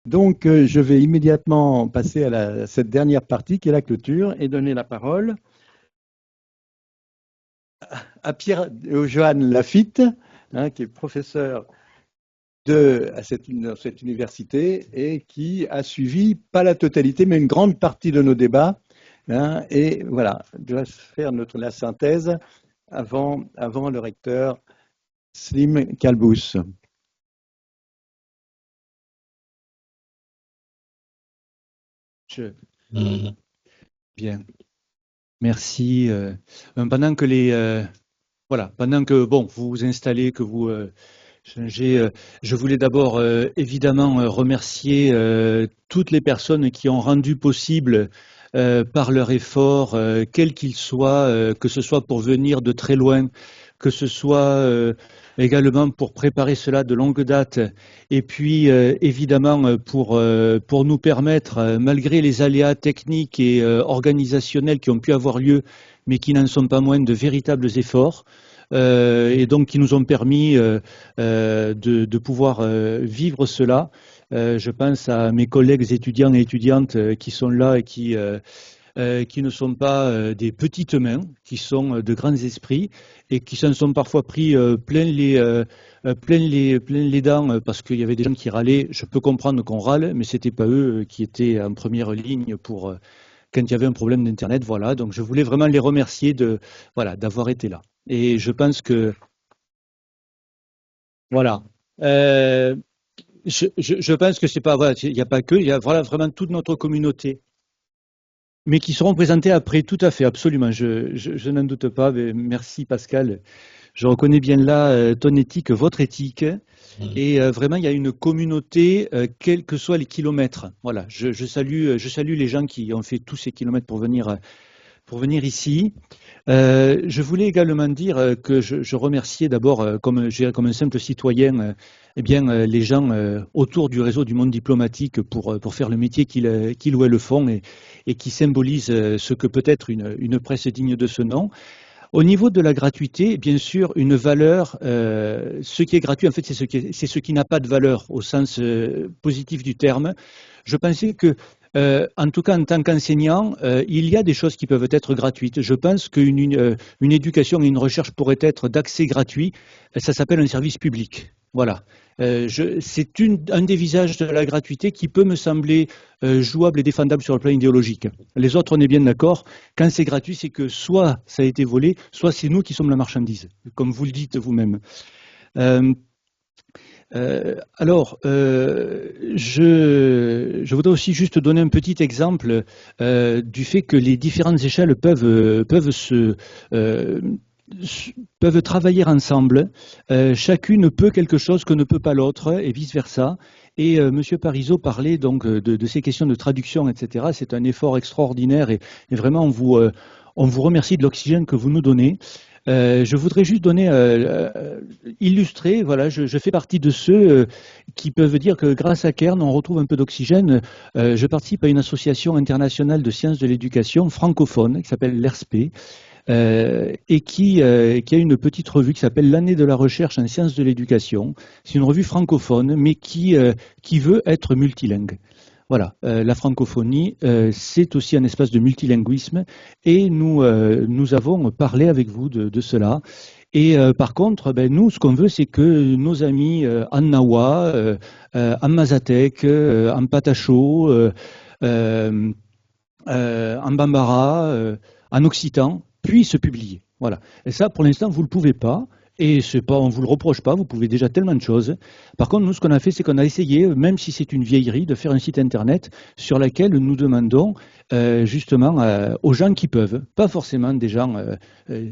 Donc, je vais immédiatement passer à cette dernière partie qui est la clôture et donner la parole à Johan Lafitte, hein, qui est professeur dans cette université et qui a suivi, pas la totalité, mais une grande partie de nos débats. Hein, et voilà, je vais faire la synthèse avant le recteur Slim Kalbous. Mhm. Bien, merci. Pendant que pendant que bon, vous vous installez, que vous changez, je voulais d'abord évidemment remercier toutes les personnes qui ont rendu possible par leur effort, quel qu'il soit, que ce soit pour venir de très loin, que ce soit également pour préparer cela de longue date, et puis évidemment pour nous permettre, malgré les aléas techniques et organisationnels qui ont pu avoir lieu, mais qui n'en sont pas moins de véritables efforts, et donc qui nous ont permis de pouvoir vivre cela. Je pense à mes collègues étudiants et étudiantes qui sont là et qui ne sont pas des petites mains, qui sont de grands esprits et qui s'en sont parfois pris plein les dents parce qu'il y avait des gens qui râlaient. Je peux comprendre qu'on râle, mais c'était pas eux qui étaient en première ligne pour quand il y avait un problème d'Internet. Voilà, donc je voulais vraiment les remercier voilà, d'avoir été là. Et je pense que voilà. Euh, je pense que c'est pas, voilà, il n'y a pas que, il y a voilà, vraiment toute notre communauté, mais qui seront présentés après, tout à fait, absolument. Je n'en doute pas. Mais merci Pascal. Je reconnais bien là ton éthique, votre éthique. Mhm. Et vraiment, il y a une communauté, quels que soient les kilomètres. Voilà, je salue les gens qui ont fait tous ces kilomètres pour venir ici. Je voulais également dire que je remerciais d'abord, comme un simple citoyen, eh bien, les gens autour du réseau du monde diplomatique pour faire le métier qu'ils ou elles le font et qui symbolisent ce que peut être une presse digne de ce nom. Au niveau de la gratuité, bien sûr, une valeur, ce qui est gratuit, en fait, c'est ce qui n'a pas de valeur au sens positif du terme. Je pensais que, en tout cas, en tant qu'enseignant, il y a des choses qui peuvent être gratuites. Je pense qu'une éducation et une recherche pourraient être d'accès gratuit. Ça s'appelle un service public. Voilà. C'est un des visages de la gratuité qui peut me sembler jouable et défendable sur le plan idéologique. Les autres, on est bien d'accord. Quand c'est gratuit, c'est que soit ça a été volé, soit c'est nous qui sommes la marchandise, comme vous le dites vous-même. Euh, je voudrais aussi juste donner un petit exemple du fait que les différentes échelles euh, peuvent travailler ensemble. Chacune peut quelque chose que ne peut pas l'autre et vice-versa. Et Monsieur Parizeau parlait donc de ces questions de traduction, etc. C'est un effort extraordinaire et vraiment on vous remercie de l'oxygène que vous nous donnez. Je voudrais juste illustrer, voilà, je fais partie de ceux qui peuvent dire que grâce à Kern, on retrouve un peu d'oxygène. Je participe à une association internationale de sciences de l'éducation francophone qui s'appelle l'ERSP et qui a une petite revue qui s'appelle l'année de la recherche en sciences de l'éducation. C'est une revue francophone, mais qui veut être multilingue. Voilà, la francophonie, c'est aussi un espace de multilinguisme et nous avons parlé avec vous de cela. Et par contre, ben, nous, ce qu'on veut, c'est que nos amis en Nawa, en Mazatec, en Patacho, euh, en Bambara, en occitan, puissent publier. Voilà. Et ça, pour l'instant, vous ne le pouvez pas. Et c'est pas, on ne vous le reproche pas, vous pouvez déjà tellement de choses. Par contre, nous, ce qu'on a fait, c'est qu'on a essayé, même si c'est une vieillerie, de faire un site internet sur lequel nous demandons justement aux gens qui peuvent, pas forcément des gens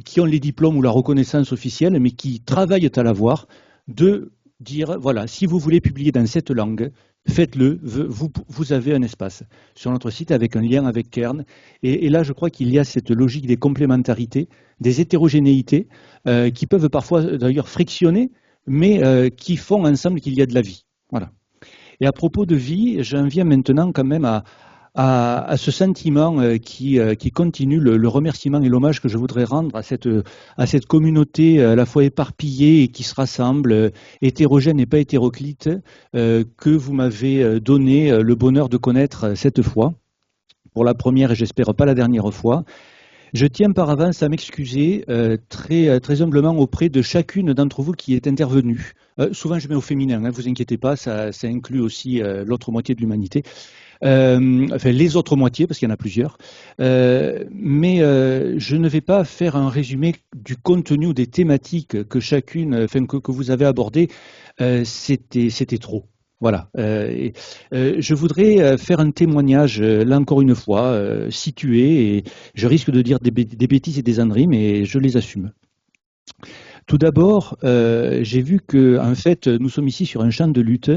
qui ont les diplômes ou la reconnaissance officielle, mais qui travaillent à l'avoir, de dire, voilà, si vous voulez publier dans cette langue, faites-le, vous avez un espace sur notre site avec un lien avec Kern. Et là, je crois qu'il y a cette logique des complémentarités, des hétérogénéités, qui peuvent parfois d'ailleurs frictionner, mais qui font ensemble qu'il y a de la vie. Voilà. Et à propos de vie, j'en viens maintenant quand même à ce sentiment qui continue, le remerciement et l'hommage que je voudrais rendre à cette communauté à la fois éparpillée et qui se rassemble, hétérogène et pas hétéroclite, que vous m'avez donné le bonheur de connaître cette fois, pour la première et j'espère pas la dernière fois. Je tiens par avance à m'excuser très humblement auprès de chacune d'entre vous qui est intervenue. Souvent je mets au féminin, hein, vous inquiétez pas, ça inclut aussi l'autre moitié de l'humanité. Enfin les autres moitiés, parce qu'il y en a plusieurs. Mais je ne vais pas faire un résumé du contenu ou des thématiques que chacune, enfin, que vous avez abordées. C'était trop. Voilà. Je voudrais faire un témoignage, là encore une fois, situé, et je risque de dire des bêtises et des âneries, mais je les assume. Tout d'abord, j'ai vu que, en fait, nous sommes ici sur un champ de lutte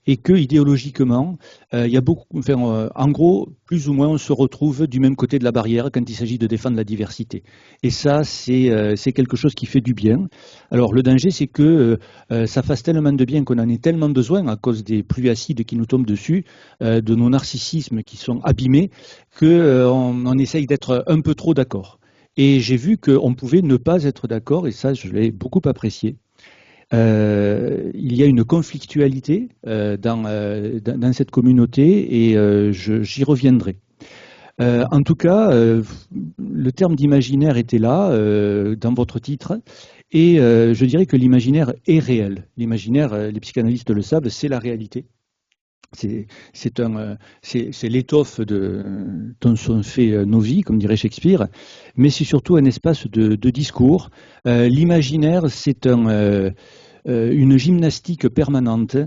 et que idéologiquement, il y a beaucoup, enfin, en gros, plus ou moins, on se retrouve du même côté de la barrière quand il s'agit de défendre la diversité. Et ça, c'est quelque chose qui fait du bien. Alors, le danger, c'est que ça fasse tellement de bien qu'on en ait tellement besoin à cause des pluies acides qui nous tombent dessus, de nos narcissismes qui sont abîmés, qu'on essaye d'être un peu trop d'accord. Et j'ai vu qu'on pouvait ne pas être d'accord, et ça, je l'ai beaucoup apprécié. Il y a une conflictualité dans cette communauté, et j'y reviendrai. En tout cas, le terme d'imaginaire était là, dans votre titre, et je dirais que l'imaginaire est réel. L'imaginaire, les psychanalystes le savent, c'est la réalité. C'est l'étoffe dont sont faits nos vies, comme dirait Shakespeare, mais c'est surtout un espace de discours. L'imaginaire, c'est une gymnastique permanente,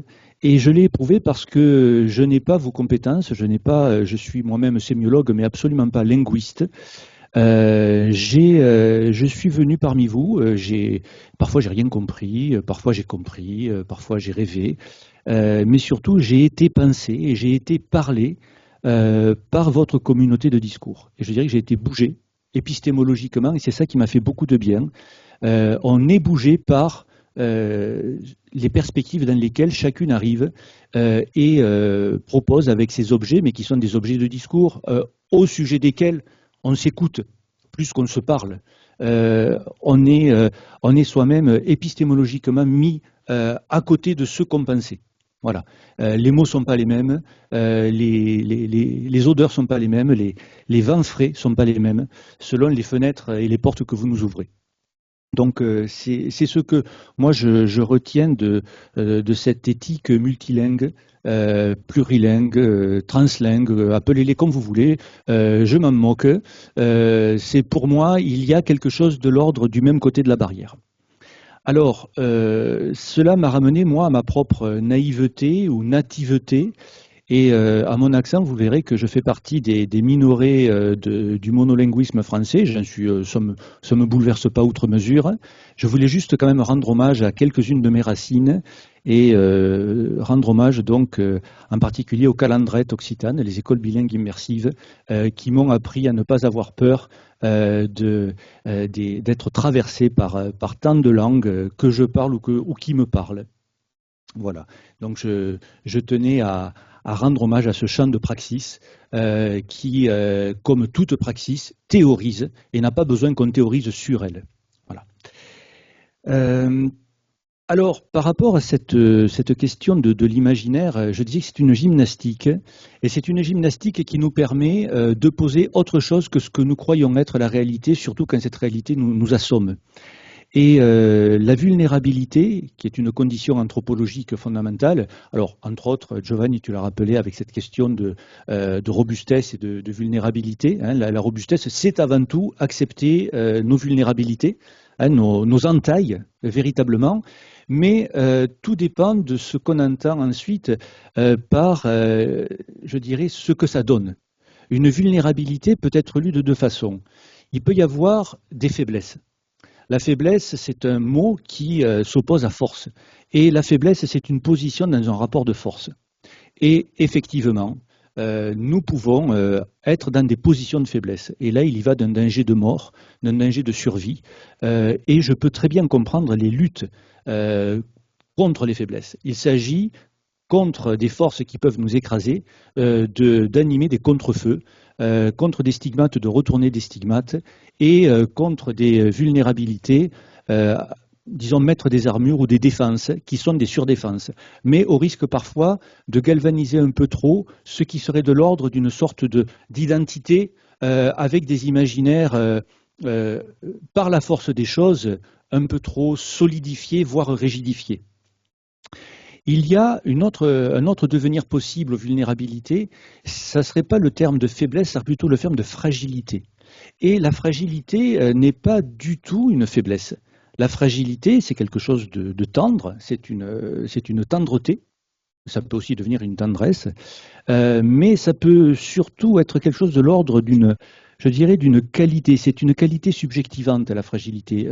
et je l'ai éprouvé parce que je n'ai pas vos compétences, je suis moi-même sémiologue, mais absolument pas linguiste. Je suis venu parmi vous, parfois j'ai rien compris, parfois j'ai compris, parfois j'ai rêvé, mais surtout j'ai été pensé et j'ai été parlé par votre communauté de discours. Et je dirais que j'ai été bougé épistémologiquement, et c'est ça qui m'a fait beaucoup de bien. On est bougé par les perspectives dans lesquelles chacune arrive et propose avec ses objets, mais qui sont des objets de discours, au sujet desquels on s'écoute plus qu'on se parle. On est soi-même épistémologiquement mis à côté de ce qu'on pensait. Voilà. Les mots ne sont pas les mêmes, les odeurs ne sont pas les mêmes, les vents frais ne sont pas les mêmes, selon les fenêtres et les portes que vous nous ouvrez. Donc c'est ce que moi je retiens de cette éthique multilingue, plurilingue, translingue, appelez-les comme vous voulez, je m'en moque. C'est pour moi, il y a quelque chose de l'ordre du même côté de la barrière. Alors, cela m'a ramené, moi, à ma propre naïveté ou nativeté. Et à mon accent, vous verrez que je fais partie des minorés du monolinguisme français. Ça me bouleverse pas outre mesure. Je voulais juste quand même rendre hommage à quelques-unes de mes racines et rendre hommage donc en particulier aux calandrettes occitanes, les écoles bilingues immersives, qui m'ont appris à ne pas avoir peur d'être traversé par tant de langues que je parle ou qui me parlent. Voilà. Donc je tenais à rendre hommage à ce champ de praxis qui, comme toute praxis, théorise et n'a pas besoin qu'on théorise sur elle. Voilà. Alors, par rapport à cette question de l'imaginaire, je disais que c'est une gymnastique, et c'est une gymnastique qui nous permet de poser autre chose que ce que nous croyons être la réalité, surtout quand cette réalité nous assomme. Et la vulnérabilité, qui est une condition anthropologique fondamentale, alors entre autres, Giovanni, tu l'as rappelé avec cette question de robustesse et de vulnérabilité, hein, la robustesse, c'est avant tout accepter nos vulnérabilités, hein, nos entailles, véritablement, mais tout dépend de ce qu'on entend ensuite par, je dirais, ce que ça donne. Une vulnérabilité peut être lue de deux façons. Il peut y avoir des faiblesses. La faiblesse, c'est un mot qui s'oppose à force. Et la faiblesse, c'est une position dans un rapport de force. Et effectivement, nous pouvons être dans des positions de faiblesse. Et là, il y va d'un danger de mort, d'un danger de survie. Et je peux très bien comprendre les luttes contre les faiblesses. Il s'agit contre des forces qui peuvent nous écraser, d'animer des contre-feux, contre des stigmates, de retourner des stigmates, et contre des vulnérabilités, disons mettre des armures ou des défenses qui sont des surdéfenses, mais au risque parfois de galvaniser un peu trop ce qui serait de l'ordre d'une sorte d'identité avec des imaginaires par la force des choses un peu trop solidifiés, voire rigidifiés. Il y a un autre devenir possible aux vulnérabilités, ça ne serait pas le terme de faiblesse, ça serait plutôt le terme de fragilité. Et la fragilité n'est pas du tout une faiblesse. La fragilité, c'est quelque chose de tendre, c'est une tendreté, ça peut aussi devenir une tendresse, mais ça peut surtout être quelque chose de l'ordre je dirais, d'une qualité. C'est une qualité subjectivante, la fragilité.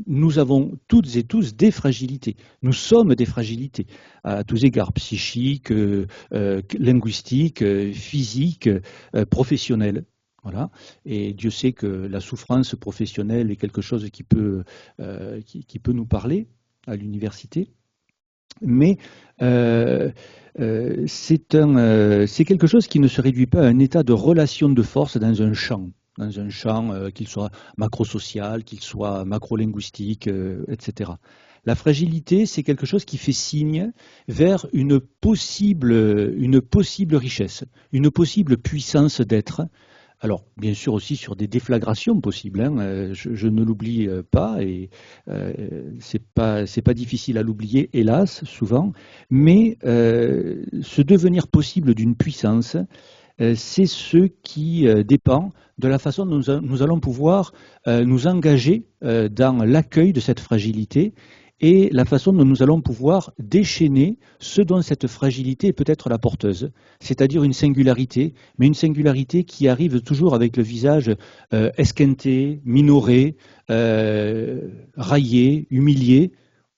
Nous avons toutes et tous des fragilités. Nous sommes des fragilités, à tous égards, psychiques, linguistiques, physiques, professionnelles. Voilà. Et Dieu sait que la souffrance professionnelle est quelque chose qui peut nous parler à l'université. Mais c'est quelque chose qui ne se réduit pas à un état de relation de force dans un champ qu'il soit macro-social, qu'il soit macro-linguistique, etc. La fragilité, c'est quelque chose qui fait signe vers une possible richesse, une possible puissance d'être. Alors, bien sûr aussi sur des déflagrations possibles, hein, je ne l'oublie pas, et c'est pas difficile à l'oublier, hélas, souvent, mais ce devenir possible d'une puissance, c'est ce qui dépend de la façon dont nous allons pouvoir nous engager dans l'accueil de cette fragilité et la façon dont nous allons pouvoir déchaîner ce dont cette fragilité peut être la porteuse, c'est-à-dire une singularité, mais une singularité qui arrive toujours avec le visage esquinté, minoré, raillé, humilié,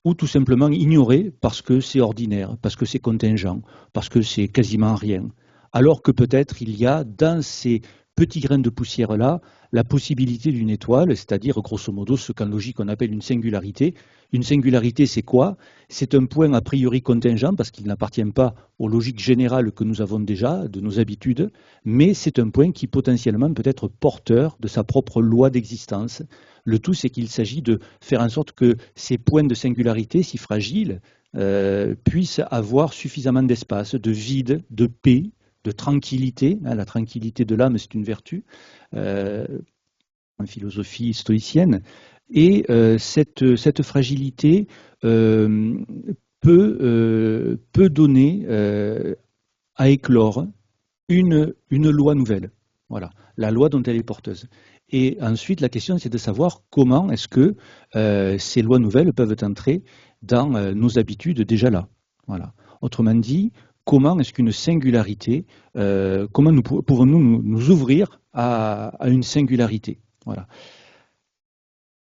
ou tout simplement ignoré parce que c'est ordinaire, parce que c'est contingent, parce que c'est quasiment rien. Alors que peut-être il y a dans ces petits grains de poussière-là la possibilité d'une étoile, c'est-à-dire grosso modo ce qu'en logique on appelle une singularité. Une singularité, c'est quoi? C'est un point a priori contingent parce qu'il n'appartient pas aux logiques générales que nous avons déjà, de nos habitudes, mais c'est un point qui potentiellement peut être porteur de sa propre loi d'existence. Le tout, c'est qu'il s'agit de faire en sorte que ces points de singularité, si fragiles, puissent avoir suffisamment d'espace, de vide, de paix, de tranquillité. La tranquillité de l'âme, c'est une vertu en philosophie stoïcienne. Et cette fragilité peut donner à éclore une loi nouvelle. Voilà, la loi dont elle est porteuse. Et ensuite, la question, c'est de savoir comment est-ce que ces lois nouvelles peuvent entrer dans nos habitudes déjà là. Voilà. Autrement dit, comment est-ce qu'une singularité, comment pouvons-nous nous ouvrir à une singularité? Voilà.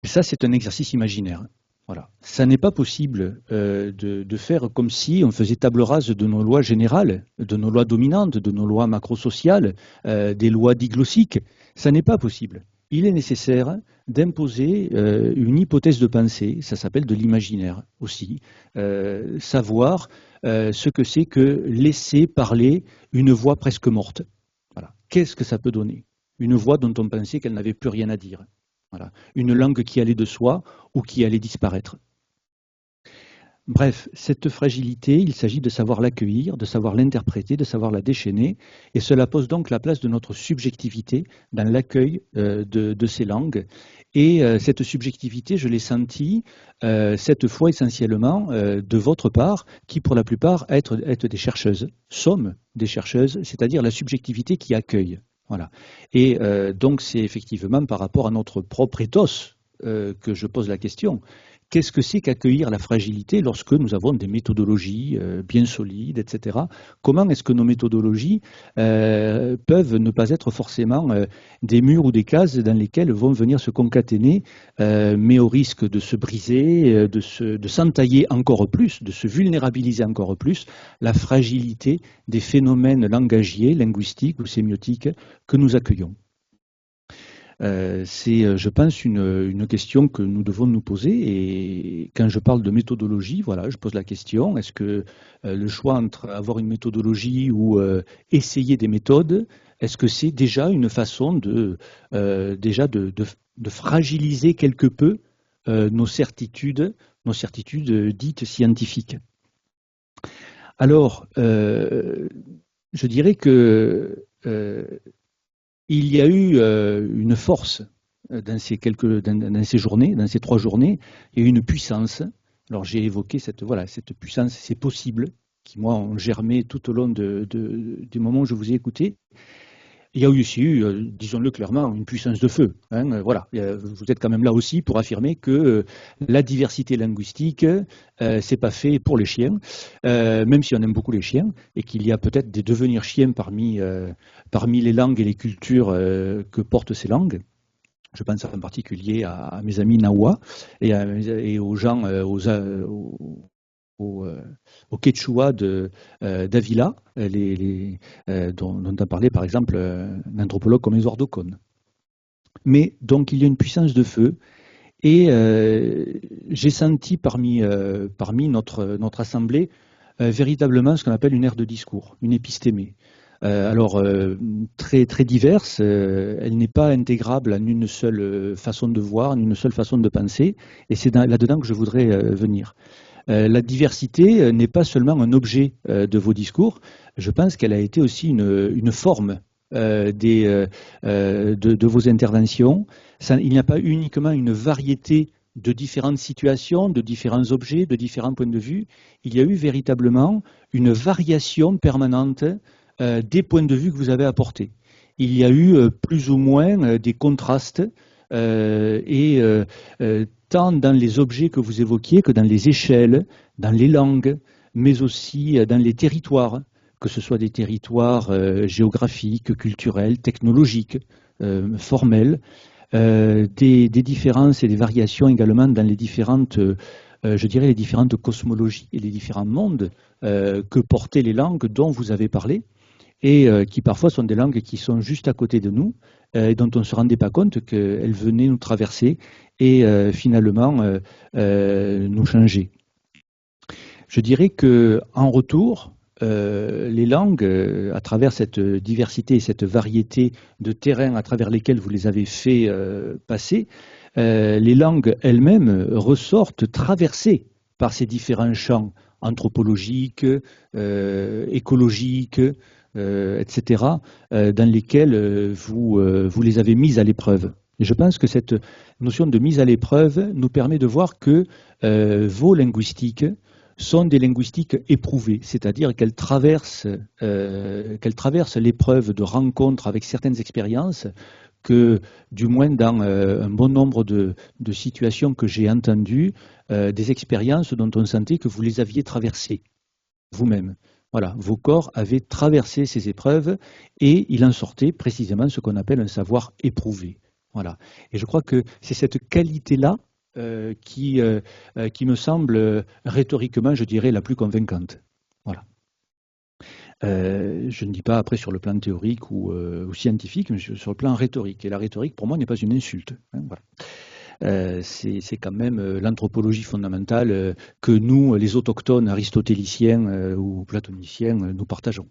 Ça, c'est un exercice imaginaire. Voilà. Ça n'est pas possible de faire comme si on faisait table rase de nos lois générales, de nos lois dominantes, de nos lois macrosociales, des lois diglossiques. Ça n'est pas possible. Il est nécessaire d'imposer une hypothèse de pensée, ça s'appelle de l'imaginaire aussi, savoir ce que c'est que laisser parler une voix presque morte. Voilà. Qu'est-ce que ça peut donner? Une voix dont on pensait qu'elle n'avait plus rien à dire. Voilà. Une langue qui allait de soi ou qui allait disparaître. Bref, cette fragilité, il s'agit de savoir l'accueillir, de savoir l'interpréter, de savoir la déchaîner, et cela pose donc la place de notre subjectivité dans l'accueil de ces langues. Et cette subjectivité, je l'ai sentie cette fois essentiellement de votre part, qui pour la plupart êtes des chercheuses, sommes des chercheuses, c'est-à-dire la subjectivité qui accueille. Voilà. Et donc c'est effectivement par rapport à notre propre ethos que je pose la question. Qu'est-ce que c'est qu'accueillir la fragilité lorsque nous avons des méthodologies bien solides, etc. Comment est-ce que nos méthodologies peuvent ne pas être forcément des murs ou des cases dans lesquelles vont venir se concaténer, mais au risque de se briser, de s'entailler encore plus, de se vulnérabiliser encore plus, la fragilité des phénomènes langagiers, linguistiques ou sémiotiques que nous accueillons. C'est, je pense, une question que nous devons nous poser. Et quand je parle de méthodologie, voilà, je pose la question, est-ce que le choix entre avoir une méthodologie ou essayer des méthodes, est-ce que c'est déjà une façon déjà de fragiliser quelque peu nos certitudes dites scientifiques? Alors, je dirais que il y a eu une force dans ces journées, dans ces 3 journées, il y a eu une puissance. Alors j'ai évoqué voilà, cette puissance, c'est possible, qui moi ont germé tout au long du moment où je vous ai écouté. Il y a aussi eu, disons-le clairement, une puissance de feu. Hein, voilà. Vous êtes quand même là aussi pour affirmer que la diversité linguistique, c'est pas fait pour les chiens, même si on aime beaucoup les chiens, et qu'il y a peut-être des devenirs chiens parmi les langues et les cultures que portent ces langues. Je pense en particulier à mes amis Nawa et aux gens, au, euh, au Quechua d'Avila, dont a parlé par exemple un anthropologue comme Eduardo Kohn. Mais donc il y a une puissance de feu et j'ai senti parmi notre assemblée véritablement ce qu'on appelle une aire de discours, une épistémée. Alors, très, très diverse, elle n'est pas intégrable en une seule façon de voir, en une seule façon de penser, et c'est là-dedans que je voudrais venir. La diversité n'est pas seulement un objet de vos discours, je pense qu'elle a été aussi une forme de vos interventions. Il n'y a pas uniquement une variété de différentes situations, de différents objets, de différents points de vue. Il y a eu véritablement une variation permanente des points de vue que vous avez apportés. Il y a eu plus ou moins des contrastes et tant dans les objets que vous évoquiez que dans les échelles, dans les langues, mais aussi dans les territoires, que ce soit des territoires géographiques, culturels, technologiques, formels, des différences et des variations également dans les différentes, je dirais, les différentes cosmologies et les différents mondes que portaient les langues dont vous avez parlé et qui parfois sont des langues qui sont juste à côté de nous et dont on ne se rendait pas compte qu'elles venaient nous traverser et finalement nous changer. Je dirais que en retour, les langues, à travers cette diversité et cette variété de terrains à travers lesquels vous les avez fait passer, les langues elles-mêmes ressortent traversées par ces différents champs anthropologiques, écologiques, etc., dans lesquels vous les avez mises à l'épreuve. Et je pense que cette notion de mise à l'épreuve nous permet de voir que vos linguistiques sont des linguistiques éprouvées, c'est-à-dire qu'elles traversent l'épreuve de rencontres avec certaines expériences que, du moins dans un bon nombre de situations que j'ai entendues, des expériences dont on sentait que vous les aviez traversées vous-même. Voilà, vos corps avaient traversé ces épreuves et il en sortait précisément ce qu'on appelle un savoir éprouvé. Voilà. Et je crois que c'est cette qualité-là qui me semble rhétoriquement, je dirais, la plus convaincante. Voilà. Je ne dis pas après sur le plan théorique ou scientifique, mais sur le plan rhétorique. Et la rhétorique, pour moi, n'est pas une insulte. Hein, voilà. C'est quand même l'anthropologie fondamentale que nous, les autochtones aristotéliciens ou platoniciens, nous partageons.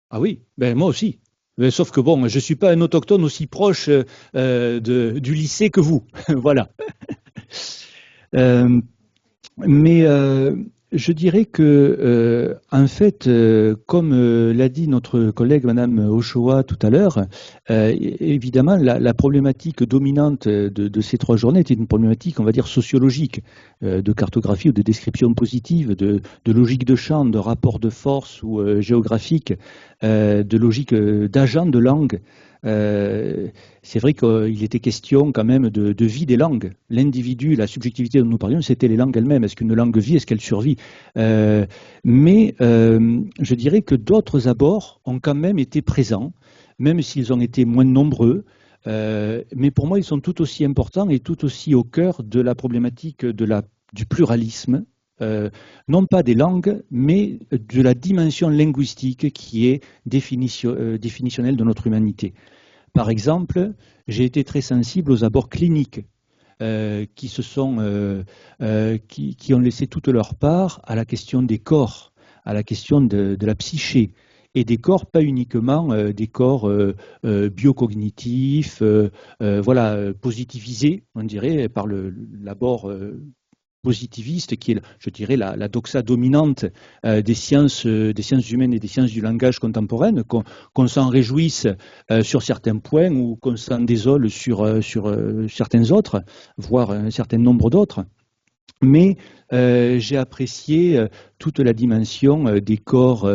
Ah oui, ben moi aussi. Mais sauf que bon, je ne suis pas un autochtone aussi proche du lycée que vous. Voilà. Mais je dirais que, en fait, comme l'a dit notre collègue Madame Ochoa tout à l'heure, évidemment, la problématique dominante de ces 3 journées était une problématique, on va dire, sociologique, de cartographie ou de description positive, de logique de champ, de rapport de force ou géographique, de logique d'agent de langue. C'est vrai qu'il était question quand même de vie des langues. L'individu, la subjectivité dont nous parlions, c'était les langues elles-mêmes. Est-ce qu'une langue vit? Est-ce qu'elle survit? Mais je dirais que d'autres abords ont quand même été présents, même s'ils ont été moins nombreux. Mais pour moi, ils sont tout aussi importants et tout aussi au cœur de la problématique du pluralisme non pas des langues, mais de la dimension linguistique qui est définitionnelle de notre humanité. Par exemple, j'ai été très sensible aux abords cliniques qui ont laissé toute leur part à la question des corps, à la question de la psyché, et des corps, pas uniquement des corps biocognitifs, positivisés, on dirait, par l'abord positiviste, qui est, je dirais, la doxa dominante des sciences humaines et des sciences du langage contemporaines, qu'on s'en réjouisse sur certains points ou qu'on s'en désole sur certains autres, voire un certain nombre d'autres. Mais j'ai apprécié toute la dimension des corps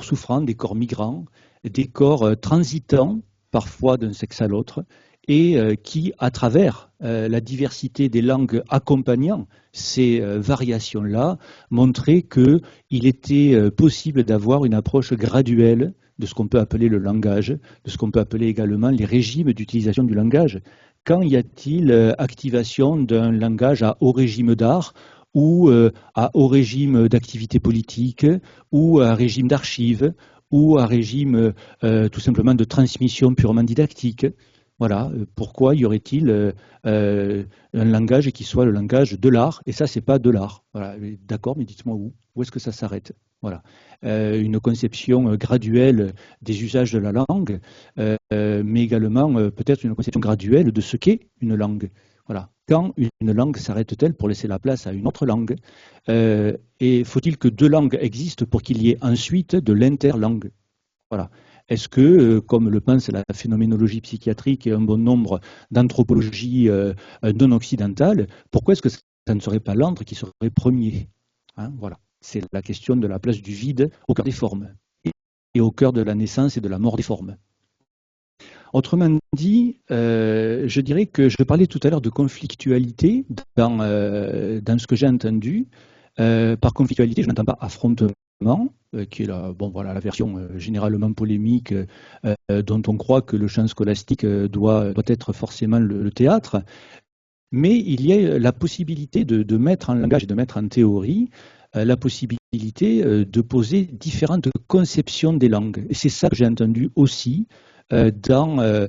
souffrants, des corps migrants, des corps transitants, parfois d'un sexe à l'autre, et qui, à travers la diversité des langues accompagnant ces variations-là, montraient qu'il était possible d'avoir une approche graduelle de ce qu'on peut appeler le langage, de ce qu'on peut appeler également les régimes d'utilisation du langage. Quand y a-t-il activation d'un langage à haut régime d'art ou à haut régime d'activité politique ou à régime d'archives ou à régime tout simplement de transmission purement didactique? Voilà, pourquoi y aurait-il un langage qui soit le langage de l'art? Et ça, c'est pas de l'art. Voilà, d'accord, mais dites-moi où? Où est-ce que ça s'arrête? Voilà, une conception graduelle des usages de la langue, mais également peut-être une conception graduelle de ce qu'est une langue. Voilà. Quand une langue s'arrête-t-elle pour laisser la place à une autre langue? Et faut-il que deux langues existent pour qu'il y ait ensuite de l'interlangue? Voilà. Est-ce que, comme le pense la phénoménologie psychiatrique et un bon nombre d'anthropologies non occidentales, pourquoi est-ce que ça ne serait pas l'antre qui serait premier? Hein, voilà. C'est la question de la place du vide au cœur des formes et au cœur de la naissance et de la mort des formes. Autrement dit, je dirais que je parlais tout à l'heure de conflictualité dans ce que j'ai entendu. Par conflictualité, je n'entends pas affrontement, qui est la version généralement polémique dont on croit que le champ scolastique doit être forcément le théâtre. Mais il y a la possibilité de mettre en langage et de mettre en théorie la possibilité de poser différentes conceptions des langues. Et c'est ça que j'ai entendu aussi dans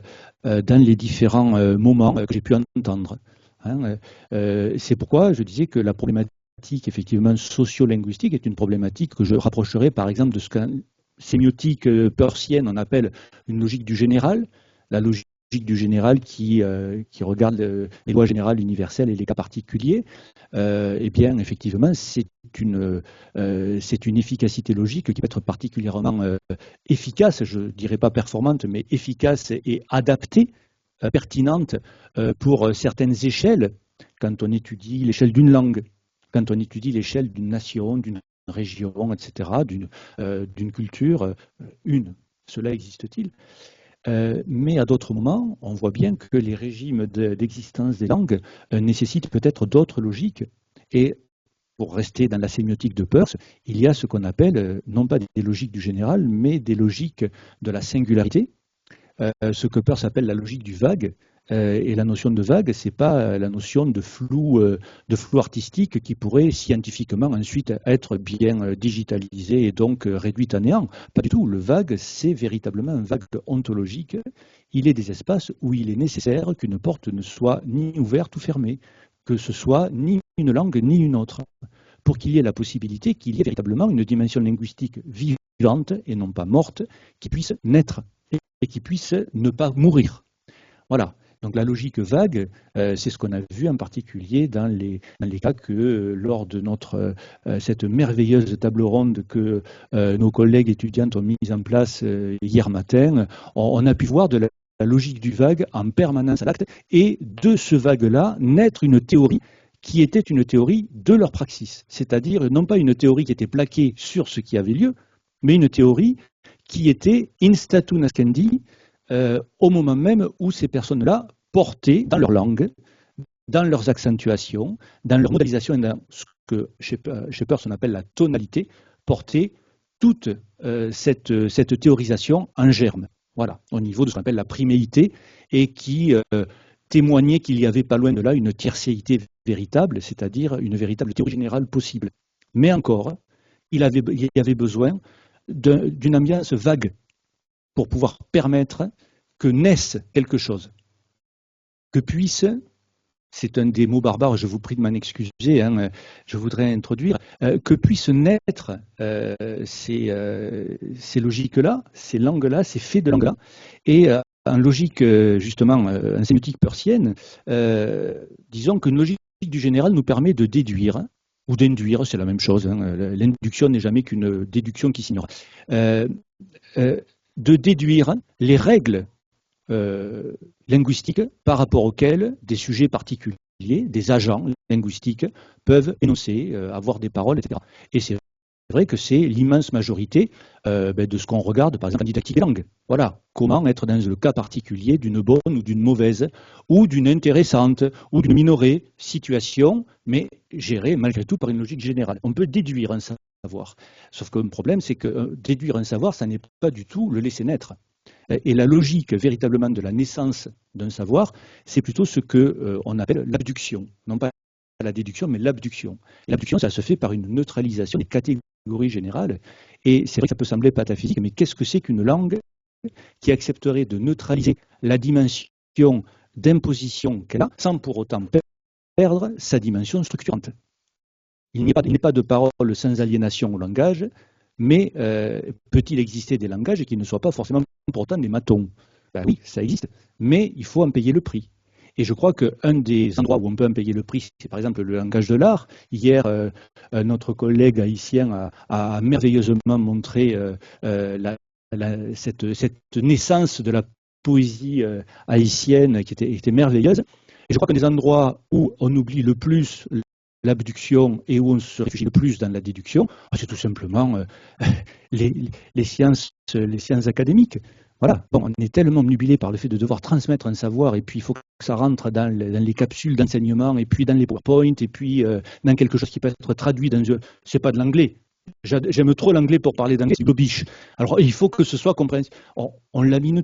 les différents moments que j'ai pu entendre. Hein. C'est pourquoi je disais que la problématique effectivement sociolinguistique est une problématique que je rapprocherai par exemple de ce qu'en sémiotique peircienne on appelle une logique du général, la logique du général qui regarde les lois générales universelles et les cas particuliers. Eh bien, effectivement, c'est une efficacité logique qui peut être particulièrement efficace, je ne dirais pas performante, mais efficace et adaptée, pertinente pour certaines échelles, quand on étudie l'échelle d'une langue, quand on étudie l'échelle d'une nation, d'une région, etc., d'une culture, cela existe-t-il? Mais à d'autres moments, on voit bien que les régimes d'existence des langues nécessitent peut-être d'autres logiques. Et pour rester dans la sémiotique de Peirce, il y a ce qu'on appelle, non pas des logiques du général, mais des logiques de la singularité, ce que Peirce appelle la logique du vague. Et la notion de vague, ce n'est pas la notion de flou artistique qui pourrait scientifiquement ensuite être bien digitalisée et donc réduite à néant. Pas du tout. Le vague, c'est véritablement un vague ontologique. Il est des espaces où il est nécessaire qu'une porte ne soit ni ouverte ou fermée, que ce soit ni une langue ni une autre, pour qu'il y ait la possibilité qu'il y ait véritablement une dimension linguistique vivante et non pas morte, qui puisse naître et qui puisse ne pas mourir. Voilà. Donc la logique vague, c'est ce qu'on a vu en particulier dans les cas que lors de cette merveilleuse table ronde que nos collègues étudiantes ont mise en place hier matin, on a pu voir de la logique du vague en permanence à l'acte et de ce vague-là naître une théorie qui était une théorie de leur praxis, c'est-à-dire non pas une théorie qui était plaquée sur ce qui avait lieu, mais une théorie qui était in statu nascendi, au moment même où ces personnes-là portaient dans leur langue, dans leurs accentuations, dans leur modélisation et dans ce que chez Peirce on appelle la tonalité, portaient toute cette théorisation en germe, voilà, au niveau de ce qu'on appelle la priméité, et qui témoignait qu'il y avait pas loin de là une tiercéité véritable, c'est-à-dire une véritable théorie générale possible. Mais encore, il y avait besoin d'une ambiance vague pour pouvoir permettre que naisse quelque chose, que puisse, c'est un des mots barbares, je vous prie de m'en excuser, hein, je voudrais introduire, que puissent naître ces logiques-là, ces langues-là, ces faits de langue-là, et en logique, justement, en sémiotique persienne, disons qu'une logique du général nous permet de déduire, ou d'induire, c'est la même chose, hein, l'induction n'est jamais qu'une déduction qui s'ignore, de déduire les règles linguistiques par rapport auxquelles des sujets particuliers, des agents linguistiques peuvent énoncer, avoir des paroles, etc. Et c'est vrai que c'est l'immense majorité de ce qu'on regarde, par exemple, en didactique des langues. Voilà, comment être dans le cas particulier d'une bonne ou d'une mauvaise, ou d'une intéressante, ou d'une minorée situation, mais gérée malgré tout par une logique générale. On peut déduire un savoir. Sauf que le problème, c'est que déduire un savoir, ça n'est pas du tout le laisser naître. Et la logique véritablement de la naissance d'un savoir, c'est plutôt ce qu'on appelle l'abduction. Non pas la déduction, mais l'abduction. L'abduction, ça se fait par une neutralisation des catégories générales. Et c'est vrai que ça peut sembler pataphysique, mais qu'est-ce que c'est qu'une langue qui accepterait de neutraliser la dimension d'imposition qu'elle a, sans pour autant perdre sa dimension structurante? Il n'est pas de parole sans aliénation au langage, mais peut-il exister des langages qui ne soient pas forcément pour autant des matons? Ben oui, ça existe, mais il faut en payer le prix. Et je crois qu'un des endroits où on peut en payer le prix, c'est par exemple le langage de l'art. Hier, notre collègue haïtien a merveilleusement montré cette naissance de la poésie haïtienne qui était merveilleuse. Et je crois qu'un des endroits où on oublie le plus l'abduction et où on se réfugie le plus dans la déduction, c'est tout simplement les sciences académiques. Voilà, bon, on est tellement obnubilé par le fait de devoir transmettre un savoir, et puis il faut que ça rentre dans les capsules d'enseignement, et puis dans les PowerPoint, et puis dans quelque chose qui peut être traduit dans... C'est pas de l'anglais. J'aime trop l'anglais pour parler d'anglais, c'est du biche. Alors il faut que ce soit compréhensible. On lamine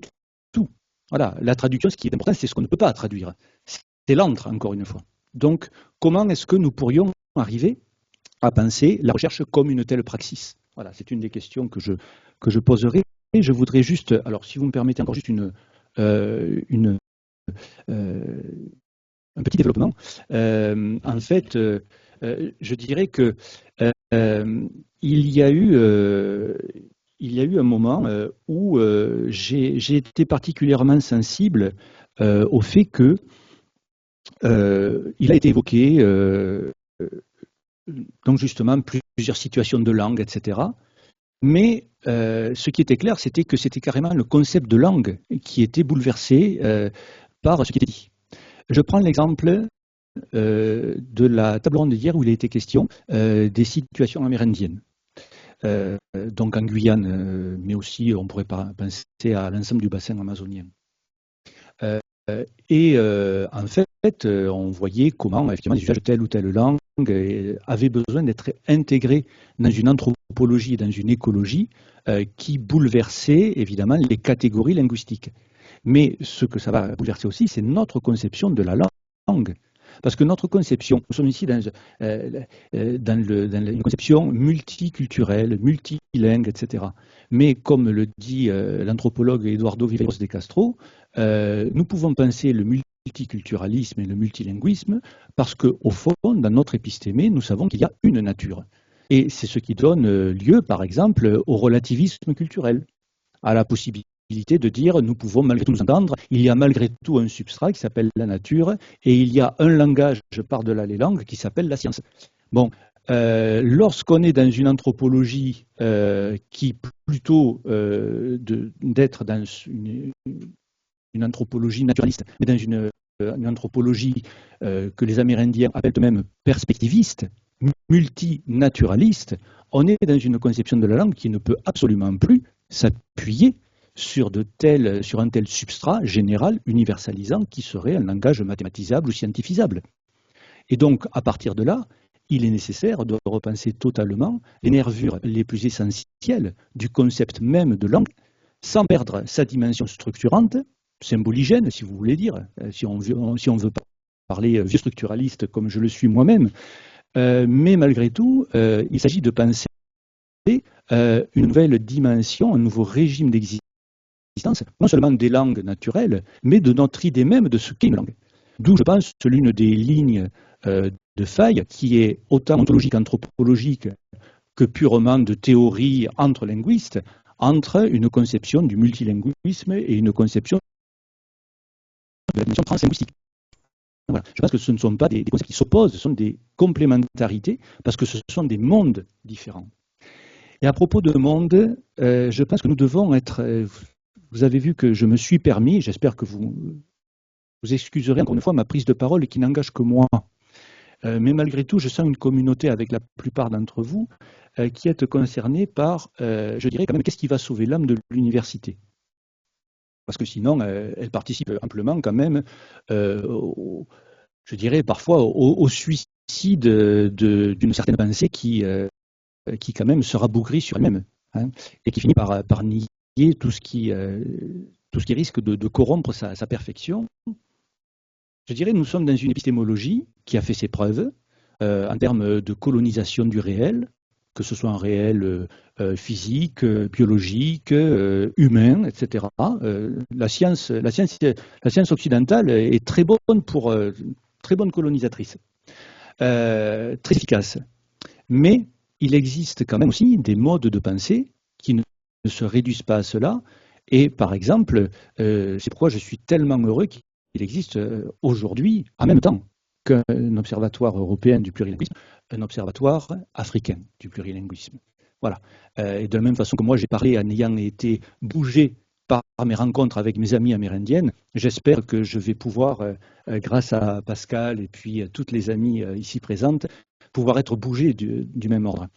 tout. Voilà, la traduction, ce qui est important, c'est ce qu'on ne peut pas traduire. C'est l'antre, encore une fois. Donc, comment est-ce que nous pourrions arriver à penser la recherche comme une telle praxis? Voilà, c'est une des questions que je poserai. Et je voudrais juste, alors si vous me permettez encore juste un petit développement. En fait, je dirais que il y a eu un moment où j'ai été particulièrement sensible au fait que il a été évoqué donc justement plusieurs situations de langue, etc. Mais ce qui était clair, c'était que c'était carrément le concept de langue qui était bouleversé par ce qui était dit. Je prends l'exemple de la table ronde d'hier où il a été question des situations amérindiennes. Donc en Guyane, mais aussi on pourrait penser à l'ensemble du bassin amazonien. En fait, on voyait comment effectivement les usages de telle ou telle langue avaient besoin d'être intégrés dans une anthropologie, dans une écologie qui bouleversait évidemment les catégories linguistiques. Mais ce que ça va bouleverser aussi, c'est notre conception de la langue. Parce que notre conception, nous sommes ici dans une conception multiculturelle, multilingue, etc. Mais comme le dit l'anthropologue Eduardo Viveiros de Castro, nous pouvons penser le multiculturalisme et le multilinguisme parce qu'au fond, dans notre épistémé, nous savons qu'il y a une nature. Et c'est ce qui donne lieu, par exemple, au relativisme culturel, à la possibilité de dire nous pouvons malgré tout nous entendre, il y a malgré tout un substrat qui s'appelle la nature et il y a un langage par-delà les langues qui s'appelle la science. Bon, lorsqu'on est dans une anthropologie qui plutôt d'être dans une anthropologie naturaliste, mais dans une anthropologie que les Amérindiens appellent eux-mêmes perspectiviste, multinaturaliste, on est dans une conception de la langue qui ne peut absolument plus s'appuyer sur un tel substrat général, universalisant, qui serait un langage mathématisable ou scientifisable. Et donc, à partir de là, il est nécessaire de repenser totalement les nervures les plus essentielles du concept même de langue, sans perdre sa dimension structurante, symboligène, si vous voulez dire, si on veut parler vieux structuraliste comme je le suis moi-même, mais malgré tout, il s'agit de penser une nouvelle dimension, un nouveau régime d'existence, non seulement des langues naturelles, mais de notre idée même de ce qu'est une langue. D'où, je pense, l'une des lignes de faille qui est autant ontologique, anthropologique que purement de théorie entre linguistes, entre une conception du multilinguisme et une conception de la dimension translinguistique. Voilà. Je pense que ce ne sont pas des concepts qui s'opposent, ce sont des complémentarités, parce que ce sont des mondes différents. Et à propos de monde, je pense que nous devons être... vous avez vu que je me suis permis, j'espère que vous excuserez encore une fois ma prise de parole qui n'engage que moi. Mais malgré tout, je sens une communauté avec la plupart d'entre vous qui êtes concernés par, je dirais quand même, qu'est-ce qui va sauver l'âme de l'université? Parce que sinon, elle participe amplement quand même, je dirais parfois, au suicide d'une certaine pensée qui quand même se rabougrit sur elle-même, hein, et qui finit par nier tout ce qui risque de corrompre sa perfection. Je dirais, nous sommes dans une épistémologie qui a fait ses preuves en termes de colonisation du réel, que ce soit un réel physique, biologique, humain, etc. La science occidentale est très bonne colonisatrice, très efficace. Mais il existe quand même aussi des modes de pensée qui ne se réduisent pas à cela. Et par exemple, c'est pourquoi je suis tellement heureux qu'il existe aujourd'hui, en même temps qu'un observatoire européen du plurilinguisme, un observatoire africain du plurilinguisme. Voilà. Et de la même façon que moi j'ai parlé en ayant été bougé par mes rencontres avec mes amies amérindiennes, j'espère que je vais pouvoir, grâce à Pascal et puis à toutes les amies ici présentes, pouvoir être bougé du même ordre.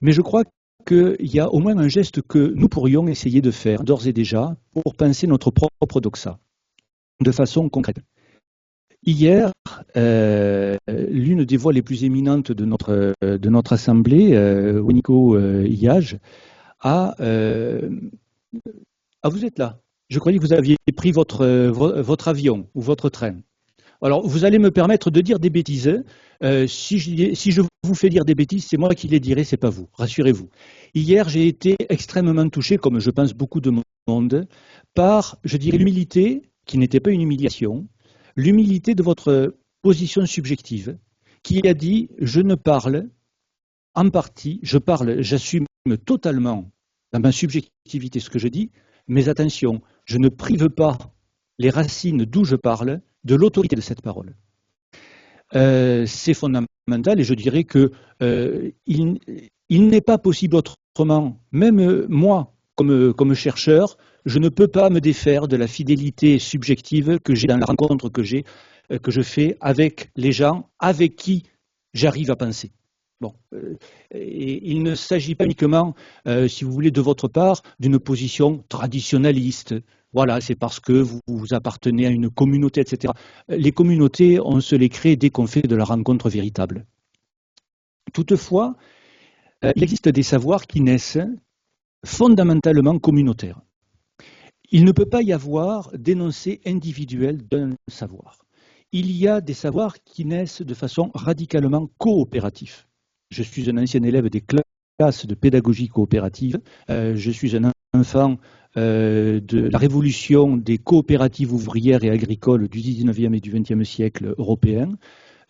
Mais je crois qu'il y a au moins un geste que nous pourrions essayer de faire d'ores et déjà pour penser notre propre doxa de façon concrète. Hier, l'une des voix les plus éminentes de notre assemblée, Winiko Iyaj, vous êtes là. Je croyais que vous aviez pris votre avion ou votre train. Alors, vous allez me permettre de dire des bêtises. Si je vous fais dire des bêtises, c'est moi qui les dirai, c'est pas vous. Rassurez-vous. Hier, j'ai été extrêmement touché, comme je pense beaucoup de monde, par, je dirais, l'humilité, qui n'était pas une humiliation, l'humilité de votre position subjective, qui a dit, je ne parle en partie, j'assume totalement dans ma subjectivité ce que je dis, mais attention, je ne prive pas les racines d'où je parle de l'autorité de cette parole. C'est fondamental et je dirais que il n'est pas possible autrement, même moi, comme chercheur, je ne peux pas me défaire de la fidélité subjective que j'ai dans la rencontre que je fais avec les gens avec qui j'arrive à penser. Bon, et il ne s'agit pas uniquement, si vous voulez, de votre part, d'une position traditionnaliste. Voilà, c'est parce que vous appartenez à une communauté, etc. Les communautés, on se les crée dès qu'on fait de la rencontre véritable. Toutefois, il existe des savoirs qui naissent fondamentalement communautaires. Il ne peut pas y avoir d'énoncé individuel d'un savoir. Il y a des savoirs qui naissent de façon radicalement coopérative. Je suis un ancien élève des classes de pédagogie coopérative. Je suis un enfant de la révolution des coopératives ouvrières et agricoles du 19e et du 20e siècle européen.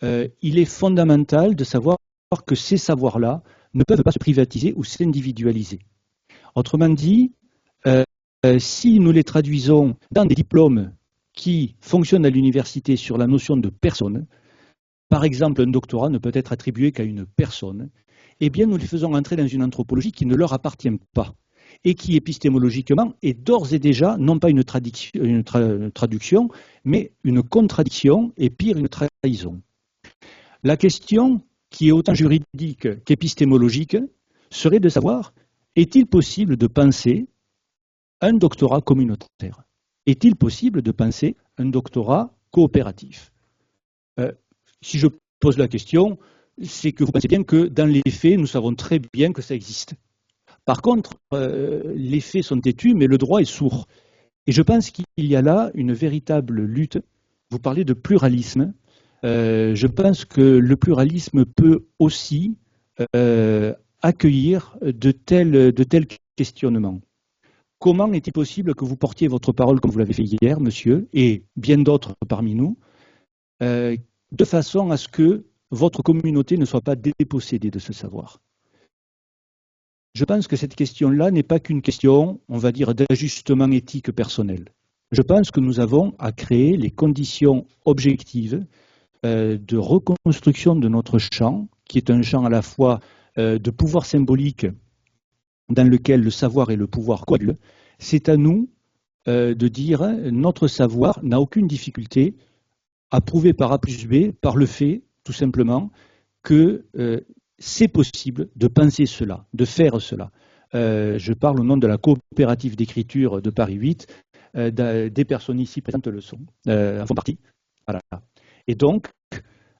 Il est fondamental de savoir que ces savoirs-là ne peuvent pas se privatiser ou s'individualiser. Autrement dit, si nous les traduisons dans des diplômes qui fonctionnent à l'université sur la notion de personne, par exemple un doctorat ne peut être attribué qu'à une personne, eh bien nous les faisons entrer dans une anthropologie qui ne leur appartient pas et qui épistémologiquement est d'ores et déjà non pas une traduction, mais une contradiction et pire une trahison. La question, qui est autant juridique qu'épistémologique, serait de savoir, est-il possible de penser un doctorat communautaire? Est-il possible de penser un doctorat coopératif? Si je pose la question, c'est que vous pensez bien que dans les faits, nous savons très bien que ça existe. Par contre, les faits sont têtus, mais le droit est sourd. Et je pense qu'il y a là une véritable lutte, vous parlez de pluralisme. Je pense que le pluralisme peut aussi accueillir de tels questionnements. Comment est-il possible que vous portiez votre parole comme vous l'avez fait hier, monsieur, et bien d'autres parmi nous, de façon à ce que votre communauté ne soit pas dépossédée de ce savoir? Je pense que cette question-là n'est pas qu'une question, on va dire, d'ajustement éthique personnel. Je pense que nous avons à créer les conditions objectives de reconstruction de notre champ, qui est un champ à la fois de pouvoir symbolique dans lequel le savoir et le pouvoir coagulent. C'est à nous de dire notre savoir n'a aucune difficulté à prouver par A plus B, par le fait, tout simplement, que c'est possible de penser cela, de faire cela. Je parle au nom de la coopérative d'écriture de Paris 8, des personnes ici présentes le sont, en font partie. Voilà. Et donc,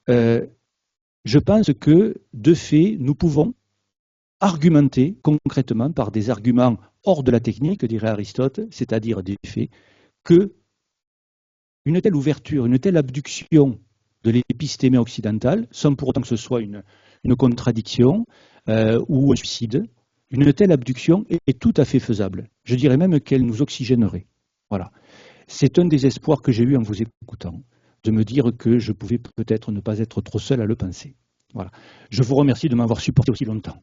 je pense que, de fait, nous pouvons argumenter concrètement par des arguments hors de la technique, dirait Aristote, c'est-à-dire des faits, que une telle ouverture, une telle abduction de l'épistémé occidentale, sans pour autant que ce soit une contradiction ou un suicide, une telle abduction est tout à fait faisable. Je dirais même qu'elle nous oxygénerait. Voilà. C'est un des espoirs que j'ai eu en vous écoutant, de me dire que je pouvais peut-être ne pas être trop seul à le penser. Voilà. Je vous remercie de m'avoir supporté aussi longtemps.